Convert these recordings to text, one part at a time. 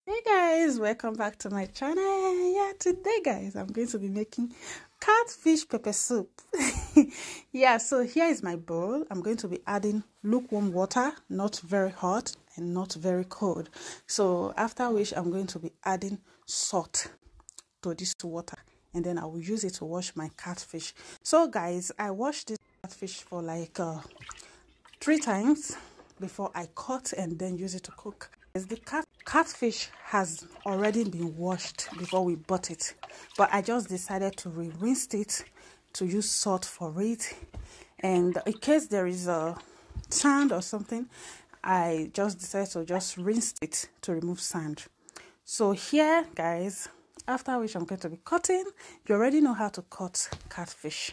Hey guys, welcome back to my channel. Yeah, today guys, I'm going to be making catfish pepper soup. Yeah, so here is my bowl. I'm going to be adding lukewarm water, not very hot and not very cold. So after which I'm going to be adding salt to this water, and then I will use it to wash my catfish. So guys, I washed this catfish for like 3 times before I cut and then use it to cook. The catfish has already been washed before we bought it, but I just decided to rinse it to use salt for it, and in case there is a sand or something, I just decided to just rinse it to remove sand. So here guys, after which I'm going to be cutting. You already know how to cut catfish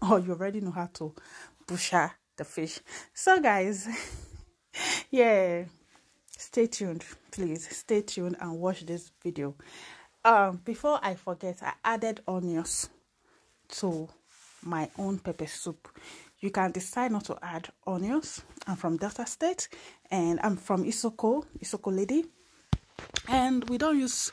or you already know how to butcher the fish. So guys, yeah, stay tuned, please stay tuned and watch this video. Before I forget, I added onions to my own pepper soup. You can decide not to add onions. I'm from Delta State and I'm from Isoko lady, and we don't use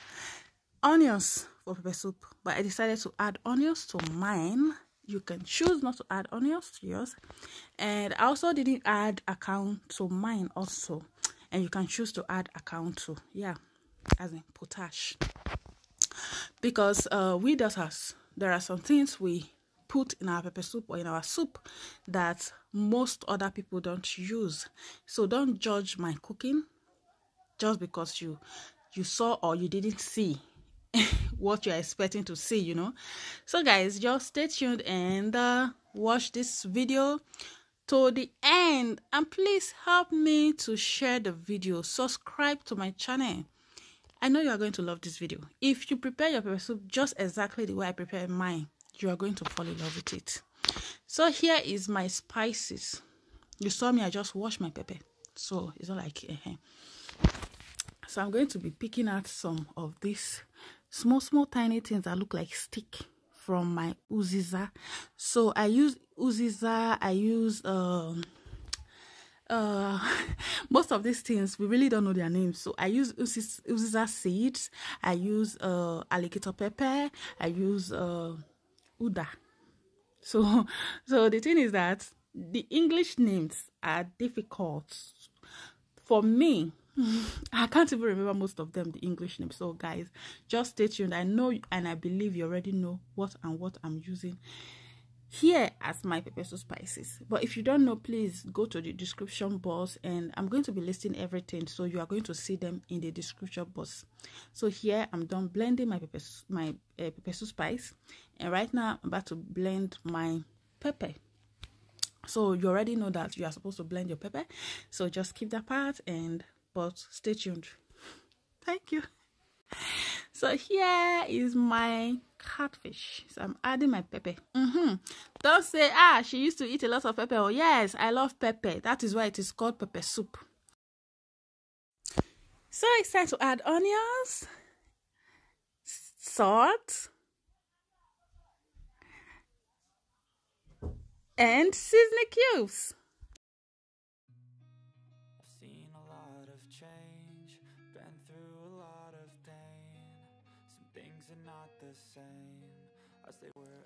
onions for pepper soup, but I decided to add onions to mine. You can choose not to add onions to yours, and I also didn't add account to mine also, and you can choose to add account to, yeah, as in potash, because we daughters, there are some things we put in our pepper soup or in our soup that most other people don't use. So don't judge my cooking just because you saw or you didn't see what you're expecting to see, you know. So guys, just stay tuned and watch this video to the end, and please help me to share the video, subscribe to my channel. I know you are going to love this video. If you prepare your pepper soup just exactly the way I prepare mine, you are going to fall in love with it. So here is my spices. You saw me, I just washed my pepper, so it's not like so I'm going to be picking out some of these small tiny things that look like stick from my Uziza. So I use Uziza, I use most of these things we really don't know their names, so I use Uziza seeds, I use alligator pepper, I use Uda. So the thing is that the English names are difficult for me. I can't even remember most of them, the English names. So guys, just stay tuned. I know and I believe you already know what I'm using here as my pepper soup spices. But if you don't know, please go to the description box, and I'm going to be listing everything, so you are going to see them in the description box. So here I'm done blending my pepper soup spice, and right now I'm about to blend my pepper. So you already know that you are supposed to blend your pepper, so just keep that part, but stay tuned. Thank you. So here is my catfish. So I'm adding my pepper. Don't say, she used to eat a lot of pepper. Oh yes, I love pepper. That is why it is called pepper soup. So it's time to add onions, salt, and seasoning cubes.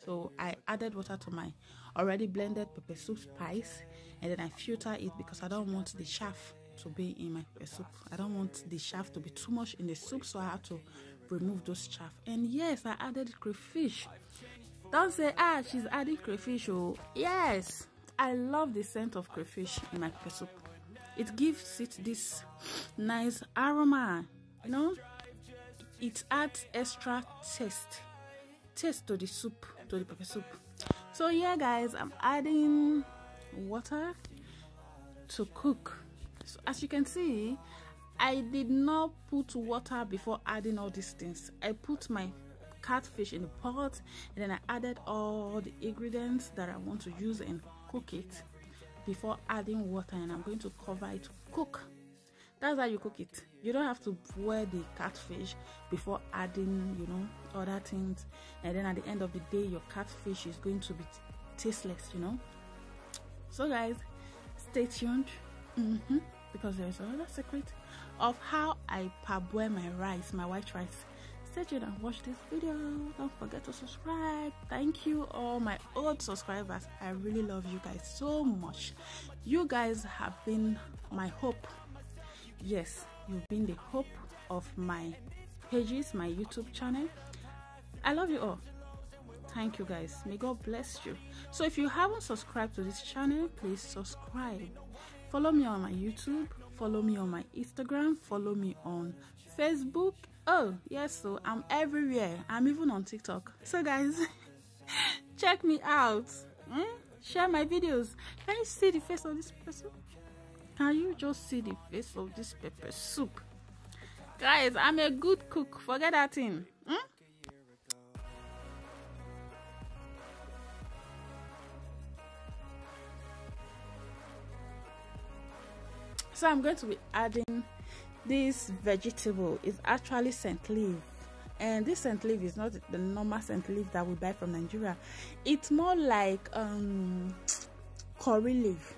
So I added water to my already blended pepper soup spice, and then I filter it because I don't want the chaff to be in my pepper soup. I don't want the chaff to be too much in the soup, so I have to remove those chaff. And yes, I added crayfish. Don't say, she's adding crayfish. Oh yes, I love the scent of crayfish in my pepper soup. It gives it this nice aroma, you know. It adds extra taste to the soup, to the pepper soup. So yeah guys, I'm adding water to cook. So as you can see, I did not put water before adding all these things. I put my catfish in the pot, and then I added all the ingredients that I want to use and cook it before adding water, and I'm going to cover it to cook. That's how you cook it. You don't have to boil the catfish before adding, you know, other things, and then at the end of the day your catfish is going to be tasteless, you know. So guys, stay tuned, because there's another secret of how I parboil my rice, my white rice. Stay tuned and watch this video. Don't forget to subscribe. Thank you all my old subscribers. I really love you guys so much. You guys have been my hope. Yes, you've been the hope of my pages, my YouTube channel. I love you all. Thank you guys. May God bless you. So if you haven't subscribed to this channel, please subscribe. Follow me on my YouTube, follow me on my Instagram, follow me on Facebook. Oh yes, so I'm everywhere. I'm even on TikTok. So guys, check me out. Share my videos. Can you see the face of this pepper soup? Can you just see the face of this pepper soup? Guys, I'm a good cook. Forget that thing. So I'm going to be adding this vegetable. It's actually scent leaf, and this scent leaf is not the normal scent leaf that we buy from Nigeria. It's more like curry leaf,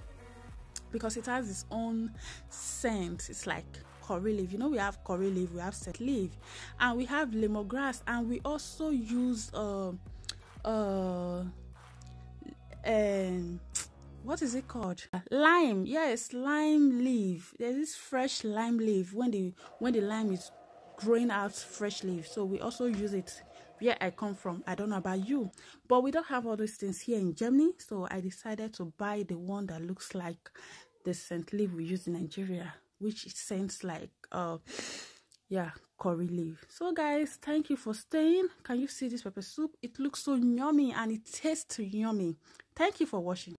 because it has its own scent. It's like curry leaf. You know, we have curry leaf, we have scent leaf, and we have lemongrass, and we also use what is it called? Lime. Yes, lime leaf. There's this fresh lime leaf when the lime is growing out fresh leaf. So we also use it where I come from. I don't know about you, but we don't have all these things here in Germany. So I decided to buy the one that looks like the scent leaf we use in Nigeria, which scents like yeah, curry leaf. So guys, thank you for staying. Can you see this pepper soup? It looks so yummy and it tastes yummy. Thank you for watching.